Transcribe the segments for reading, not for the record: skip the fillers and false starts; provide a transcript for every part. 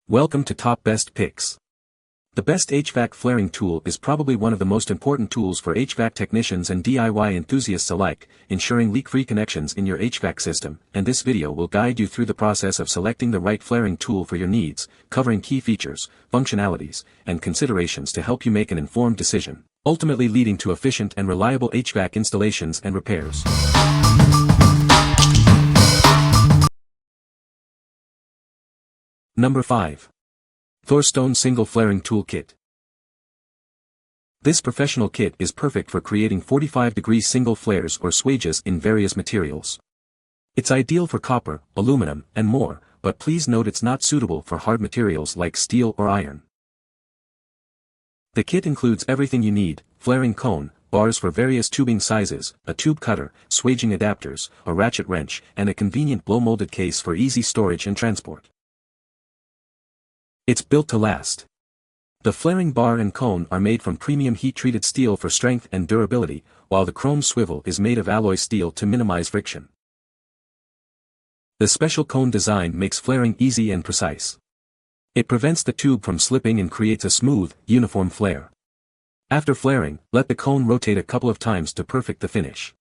Welcome to Top Best Picks. The best HVAC flaring tool is probably one of the most important tools for HVAC technicians and DIY enthusiasts alike, ensuring leak-free connections in your HVAC system, and this video will guide you through the process of selecting the right flaring tool for your needs, covering key features, functionalities, and considerations to help you make an informed decision, ultimately leading to efficient and reliable HVAC installations and repairs. Number 5. Thorstone Single Flaring Tool Kit. This professional kit is perfect for creating 45-degree single flares or swages in various materials. It's ideal for copper, aluminum, and more, but please note it's not suitable for hard materials like steel or iron. The kit includes everything you need: flaring cone, bars for various tubing sizes, a tube cutter, swaging adapters, a ratchet wrench, and a convenient blow-molded case for easy storage and transport. It's built to last. The flaring bar and cone are made from premium heat-treated steel for strength and durability, while the chrome swivel is made of alloy steel to minimize friction. The special cone design makes flaring easy and precise. It prevents the tube from slipping and creates a smooth, uniform flare. After flaring, let the cone rotate a couple of times to perfect the finish.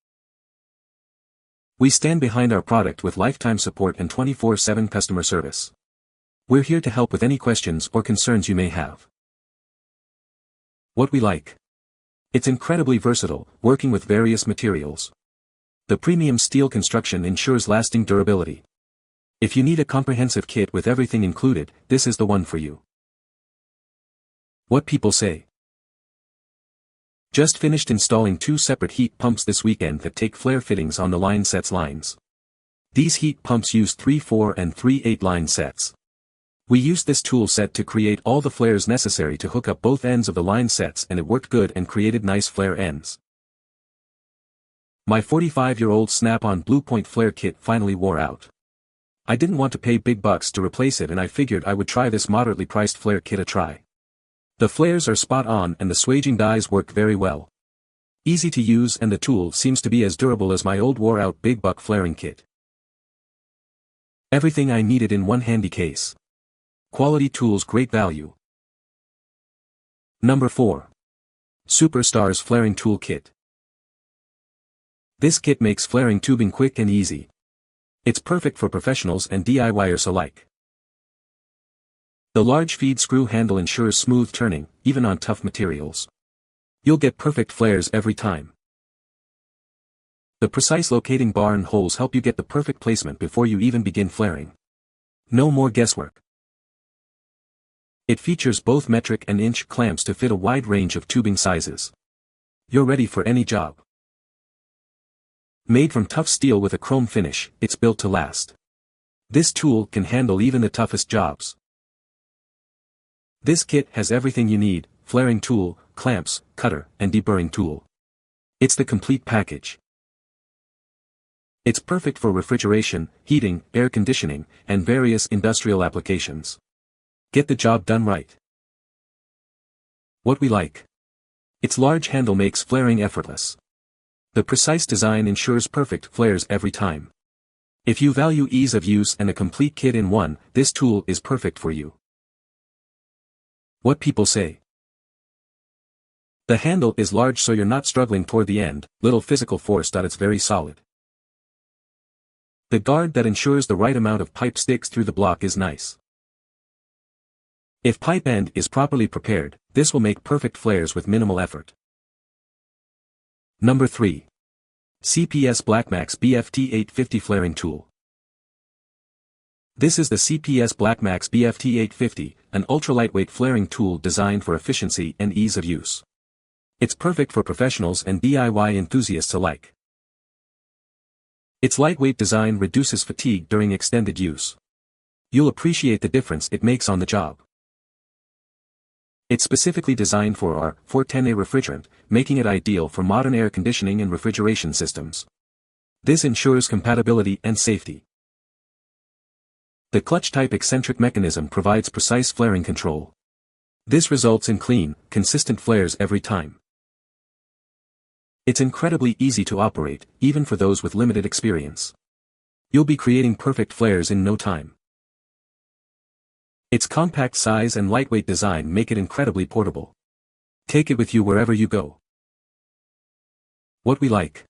We stand behind our product with lifetime support and 24/7 customer service. We're here to help with any questions or concerns you may have. What we like. It's incredibly versatile, working with various materials. The premium steel construction ensures lasting durability. If you need a comprehensive kit with everything included, this is the one for you. What people say. Just finished installing 2 separate heat pumps this weekend that take flare fittings on the line sets lines. These heat pumps use 3/4 and 3/8 line sets. We used this tool set to create all the flares necessary to hook up both ends of the line sets, and it worked good and created nice flare ends. My 45-year-old Snap-on Blue Point flare kit finally wore out. I didn't want to pay big bucks to replace it, and I figured I would try this moderately priced flare kit a try. The flares are spot on and the swaging dies work very well. Easy to use, and the tool seems to be as durable as my old wore-out big buck flaring kit. Everything I needed in one handy case. Quality tools, great value. Number 4. Superstars Flaring Tool Kit. This kit makes flaring tubing quick and easy. It's perfect for professionals and DIYers alike. The large feed screw handle ensures smooth turning, even on tough materials. You'll get perfect flares every time. The precise locating bar and holes help you get the perfect placement before you even begin flaring. No more guesswork. It features both metric and inch clamps to fit a wide range of tubing sizes. You're ready for any job. Made from tough steel with a chrome finish, it's built to last. This tool can handle even the toughest jobs. This kit has everything you need: flaring tool, clamps, cutter, and deburring tool. It's the complete package. It's perfect for refrigeration, heating, air conditioning, and various industrial applications. Get the job done right. What we like. Its large handle makes flaring effortless. The precise design ensures perfect flares every time. If you value ease of use and a complete kit in one, this tool is perfect for you. What people say. The handle is large, so you're not struggling toward the end, little physical force. It's very solid. The guard that ensures the right amount of pipe sticks through the block is nice. If pipe end is properly prepared, this will make perfect flares with minimal effort. Number 3. CPS BLACKMAX BFT850 Flaring Tool. This is the CPS BLACKMAX BFT850, an ultra-lightweight flaring tool designed for efficiency and ease of use. It's perfect for professionals and DIY enthusiasts alike. Its lightweight design reduces fatigue during extended use. You'll appreciate the difference it makes on the job. It's specifically designed for R-410A refrigerant, making it ideal for modern air conditioning and refrigeration systems. This ensures compatibility and safety. The clutch-type eccentric mechanism provides precise flaring control. This results in clean, consistent flares every time. It's incredibly easy to operate, even for those with limited experience. You'll be creating perfect flares in no time. Its compact size and lightweight design make it incredibly portable. Take it with you wherever you go. What we like.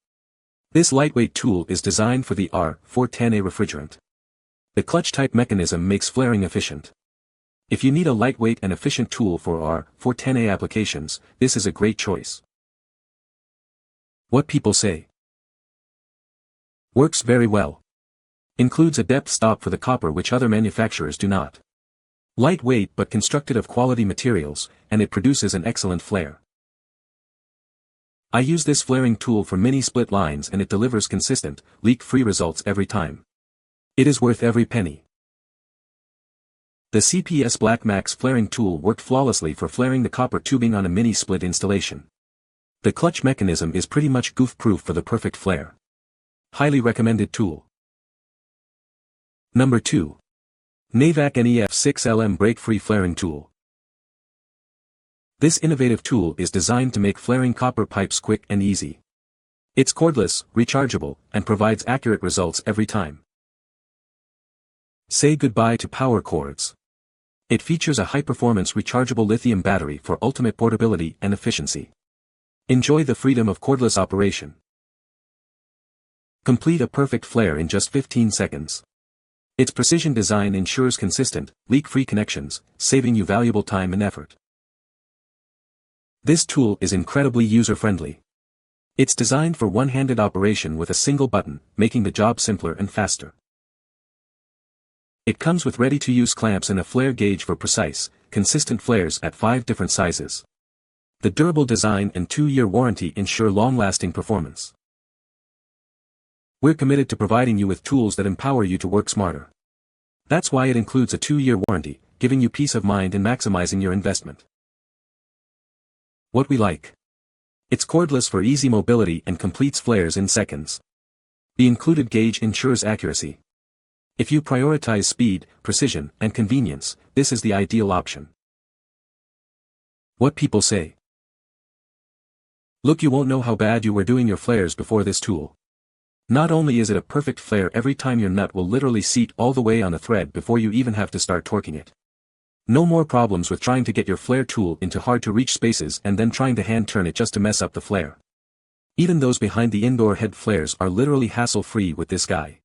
This lightweight tool is designed for the R410A refrigerant. The clutch-type mechanism makes flaring efficient. If you need a lightweight and efficient tool for R410A applications, this is a great choice. What people say. Works very well. Includes a depth stop for the copper which other manufacturers do not. Lightweight but constructed of quality materials, and it produces an excellent flare. I use this flaring tool for mini split lines and it delivers consistent, leak-free results every time. It is worth every penny. The CPS BLACKMAX Flaring Tool worked flawlessly for flaring the copper tubing on a mini split installation. The clutch mechanism is pretty much goof-proof for the perfect flare. Highly recommended tool. Number 2. NAVAC NEF6LM BreakFree Flaring Tool. This innovative tool is designed to make flaring copper pipes quick and easy. It's cordless, rechargeable, and provides accurate results every time. Say goodbye to power cords. It features a high-performance rechargeable lithium battery for ultimate portability and efficiency. Enjoy the freedom of cordless operation. Complete a perfect flare in just 15 seconds. Its precision design ensures consistent, leak-free connections, saving you valuable time and effort. This tool is incredibly user-friendly. It's designed for one-handed operation with a single button, making the job simpler and faster. It comes with ready-to-use clamps and a flare gauge for precise, consistent flares at 5 different sizes. The durable design and 2-year warranty ensure long-lasting performance. We're committed to providing you with tools that empower you to work smarter. That's why it includes a 2-year warranty, giving you peace of mind and maximizing your investment. What we like. It's cordless for easy mobility and completes flares in seconds. The included gauge ensures accuracy. If you prioritize speed, precision, and convenience, this is the ideal option. What people say. Look, you won't know how bad you were doing your flares before this tool. Not only is it a perfect flare every time, your nut will literally seat all the way on a thread before you even have to start torquing it. No more problems with trying to get your flare tool into hard-to-reach spaces and then trying to hand turn it just to mess up the flare. Even those behind the indoor head flares are literally hassle-free with this guy.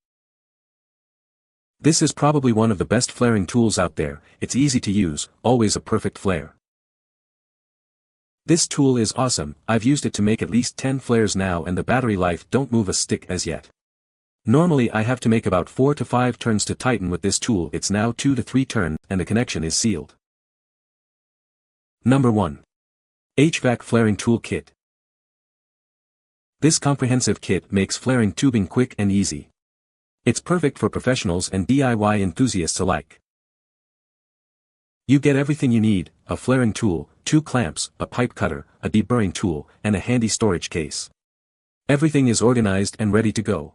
This is probably one of the best flaring tools out there. It's easy to use, always a perfect flare. This tool is awesome. I've used it to make at least 10 flares now and the battery life don't move a stick as yet. Normally I have to make about 4 to 5 turns to tighten. With this tool it's now 2 to 3 turns and the connection is sealed. Number 1. HVAC Flaring Tool Kit. This comprehensive kit makes flaring tubing quick and easy. It's perfect for professionals and DIY enthusiasts alike. You get everything you need: a flaring tool, 2 clamps, a pipe cutter, a deburring tool, and a handy storage case. Everything is organized and ready to go.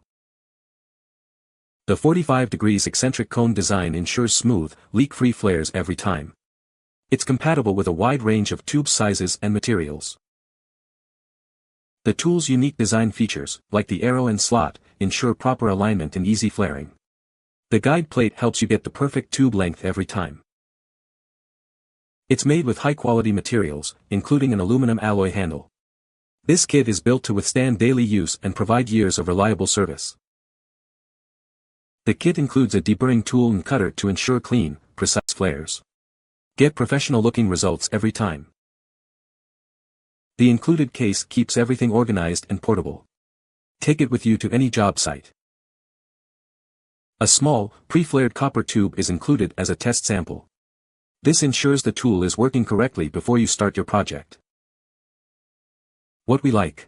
The 45 degrees eccentric cone design ensures smooth, leak-free flares every time. It's compatible with a wide range of tube sizes and materials. The tool's unique design features, like the arrow and slot, ensure proper alignment and easy flaring. The guide plate helps you get the perfect tube length every time. It's made with high-quality materials, including an aluminum alloy handle. This kit is built to withstand daily use and provide years of reliable service. The kit includes a deburring tool and cutter to ensure clean, precise flares. Get professional-looking results every time. The included case keeps everything organized and portable. Take it with you to any job site. A small, pre-flared copper tube is included as a test sample. This ensures the tool is working correctly before you start your project. What we like.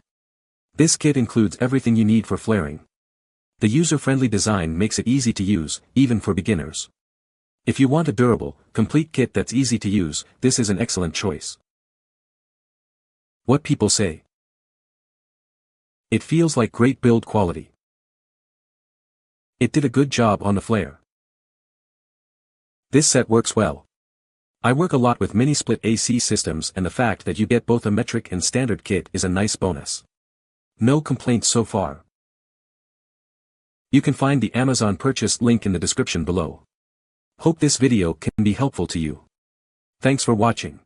This kit includes everything you need for flaring. The user-friendly design makes it easy to use, even for beginners. If you want a durable, complete kit that's easy to use, this is an excellent choice. What people say. It feels like great build quality. It did a good job on the flare. This set works well. I work a lot with mini-split AC systems and the fact that you get both a metric and standard kit is a nice bonus. No complaints so far. You can find the Amazon purchase link in the description below. Hope this video can be helpful to you. Thanks for watching.